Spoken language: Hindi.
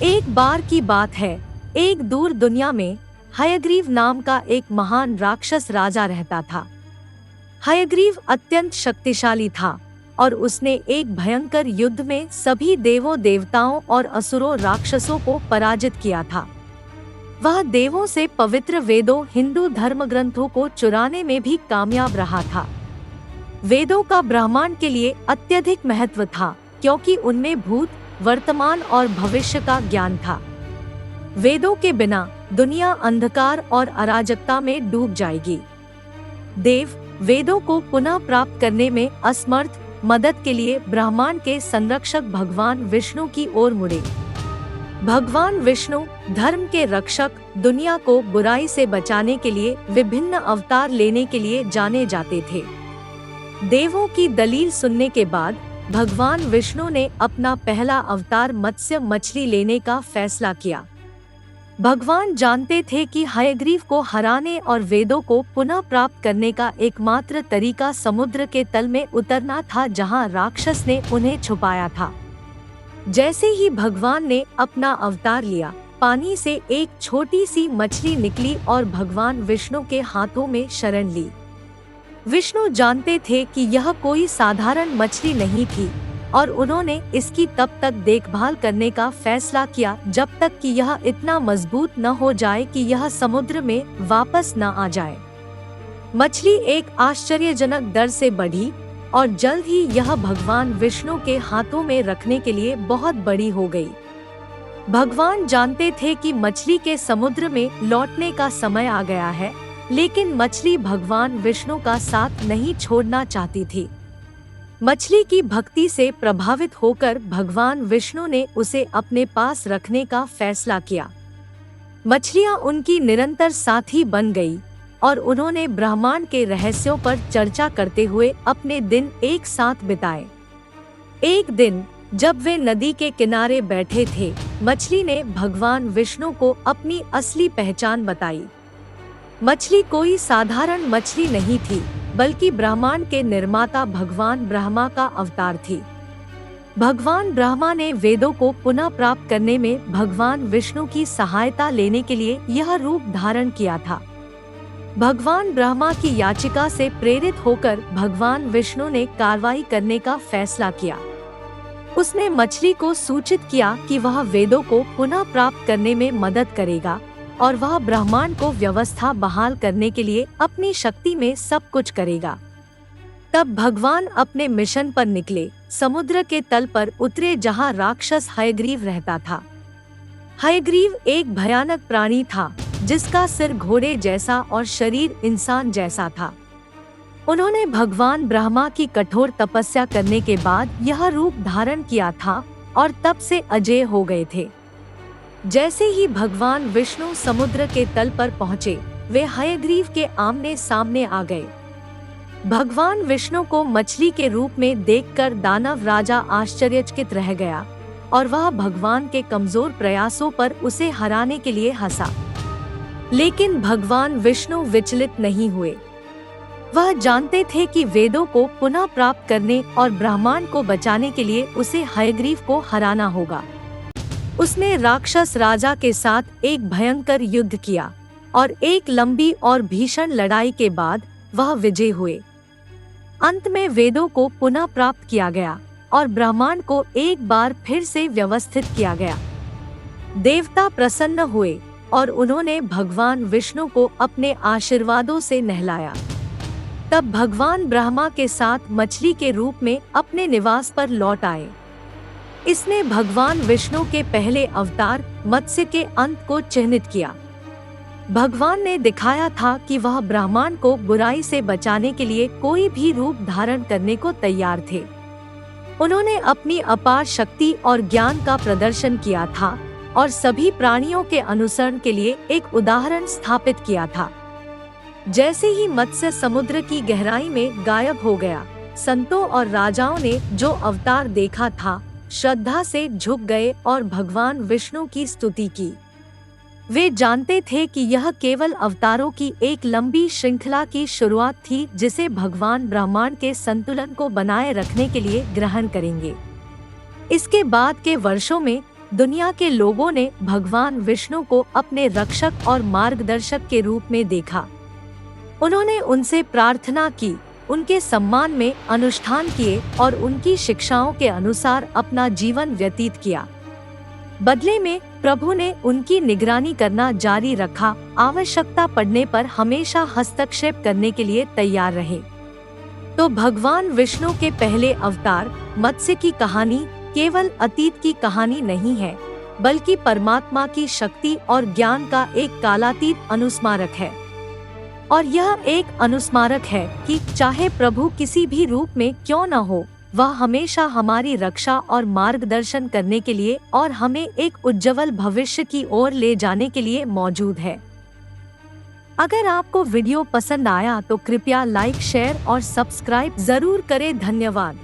एक बार की बात है, एक दूर दुनिया में हयग्रीव नाम का एक महान राक्षस राजा रहता था। हयग्रीव अत्यंत शक्तिशाली था और उसने एक भयंकर युद्ध में सभी देवों देवताओं और असुरों राक्षसों को पराजित किया था। वह देवों से पवित्र वेदों हिंदू धर्म ग्रंथों को चुराने में भी कामयाब रहा था। वेदों का ब्रह्मांड के लिए अत्यधिक महत्व था क्योंकि उनमें भूत, वर्तमान और भविष्य का ज्ञान था। वेदों के बिना दुनिया अंधकार और अराजकता में डूब जाएगी। देव वेदों को पुनः प्राप्त करने में असमर्थ मदद के लिए ब्रह्मांड के संरक्षक भगवान विष्णु की ओर मुड़े। भगवान विष्णु धर्म के रक्षक, दुनिया को बुराई से बचाने के लिए विभिन्न अवतार लेने के लिए जाने जाते थे। देवों की दलील सुनने के बाद भगवान विष्णु ने अपना पहला अवतार मत्स्य मछली लेने का फैसला किया। भगवान जानते थे कि हयग्रीव को हराने और वेदों को पुनः प्राप्त करने का एकमात्र तरीका समुद्र के तल में उतरना था, जहां राक्षस ने उन्हें छुपाया था। जैसे ही भगवान ने अपना अवतार लिया, पानी से एक छोटी सी मछली निकली और भगवान विष्णु के हाथों में शरण ली। विष्णु जानते थे कि यह कोई साधारण मछली नहीं थी और उन्होंने इसकी तब तक देखभाल करने का फैसला किया जब तक कि यह इतना मजबूत न हो जाए कि यह समुद्र में वापस न आ जाए। मछली एक आश्चर्यजनक दर से बढ़ी और जल्द ही यह भगवान विष्णु के हाथों में रखने के लिए बहुत बड़ी हो गई। भगवान जानते थे कि मछली के समुद्र में लौटने का समय आ गया है, लेकिन मछली भगवान विष्णु का साथ नहीं छोड़ना चाहती थी। मछली की भक्ति से प्रभावित होकर भगवान विष्णु ने उसे अपने पास रखने का फैसला किया। मछलियां उनकी निरंतर साथी बन गई और उन्होंने ब्रह्मांड के रहस्यों पर चर्चा करते हुए अपने दिन एक साथ बिताए। एक दिन जब वे नदी के किनारे बैठे थे, मछली ने भगवान विष्णु को अपनी असली पहचान बताई। मछली कोई साधारण मछली नहीं थी, बल्कि ब्रह्मांड के निर्माता भगवान ब्रह्मा का अवतार थी। भगवान ब्रह्मा ने वेदों को पुनः प्राप्त करने में भगवान विष्णु की सहायता लेने के लिए यह रूप धारण किया था। भगवान ब्रह्मा की याचिका से प्रेरित होकर भगवान विष्णु ने कार्रवाई करने का फैसला किया। उसने मछली को सूचित किया कि वह वेदों को पुनः प्राप्त करने में मदद करेगा और वह ब्रह्मांड को व्यवस्था बहाल करने के लिए अपनी शक्ति में सब कुछ करेगा। तब भगवान अपने मिशन पर निकले, समुद्र के तल पर उतरे जहां राक्षस हयग्रीव रहता था। हयग्रीव एक भयानक प्राणी था जिसका सिर घोड़े जैसा और शरीर इंसान जैसा था। उन्होंने भगवान ब्रह्मा की कठोर तपस्या करने के बाद यह रूप धारण किया था और तब से अजेय हो गए थे। जैसे ही भगवान विष्णु समुद्र के तल पर पहुँचे, वे हयग्रीव के आमने सामने आ गए। भगवान विष्णु को मछली के रूप में देखकर दानव राजा आश्चर्यचकित रह गया और वह भगवान के कमजोर प्रयासों पर उसे हराने के लिए हंसा। लेकिन भगवान विष्णु विचलित नहीं हुए। वह जानते थे कि वेदों को पुनः प्राप्त करने और ब्रह्मांड को बचाने के लिए उसे हयग्रीव को हराना होगा। उसने राक्षस राजा के साथ एक भयंकर युद्ध किया और एक लंबी और भीषण लड़ाई के बाद वह विजयी हुए। अंत में वेदों को पुनः प्राप्त किया गया और ब्रह्मांड को एक बार फिर से व्यवस्थित किया गया। देवता प्रसन्न हुए और उन्होंने भगवान विष्णु को अपने आशीर्वादों से नहलाया। तब भगवान ब्रह्मा के साथ मछली के रूप में अपने निवास पर लौट आए। इसने भगवान विष्णु के पहले अवतार मत्स्य के अंत को चिन्हित किया। भगवान ने दिखाया था कि वह ब्रह्मांड को बुराई से बचाने के लिए कोई भी रूप धारण करने को तैयार थे। उन्होंने अपनी अपार शक्ति और ज्ञान का प्रदर्शन किया था और सभी प्राणियों के अनुसरण के लिए एक उदाहरण स्थापित किया था। जैसे ही मत्स्य समुद्र की गहराई में गायब हो गया, संतों और राजाओं ने जो अवतार देखा था श्रद्धा से झुक गए और भगवान विष्णु की स्तुति की। वे जानते थे कि यह केवल अवतारों की एक लंबी श्रृंखला की शुरुआत थी जिसे भगवान ब्रह्मांड के संतुलन को बनाए रखने के लिए ग्रहण करेंगे। इसके बाद के वर्षों में दुनिया के लोगों ने भगवान विष्णु को अपने रक्षक और मार्गदर्शक के रूप में देखा। उन्होंने उनसे प्रार्थना की, उनके सम्मान में अनुष्ठान किए और उनकी शिक्षाओं के अनुसार अपना जीवन व्यतीत किया। बदले में प्रभु ने उनकी निगरानी करना जारी रखा, आवश्यकता पड़ने पर हमेशा हस्तक्षेप करने के लिए तैयार रहे। तो भगवान विष्णु के पहले अवतार मत्स्य की कहानी केवल अतीत की कहानी नहीं है, बल्कि परमात्मा की शक्ति और ज्ञान का एक कालातीत अनुस्मारक है। और यह एक अनुस्मारक है कि चाहे प्रभु किसी भी रूप में क्यों न हो, वह हमेशा हमारी रक्षा और मार्गदर्शन करने के लिए और हमें एक उज्जवल भविष्य की ओर ले जाने के लिए मौजूद है। अगर आपको वीडियो पसंद आया तो कृपया लाइक, शेयर और सब्सक्राइब जरूर करें। धन्यवाद।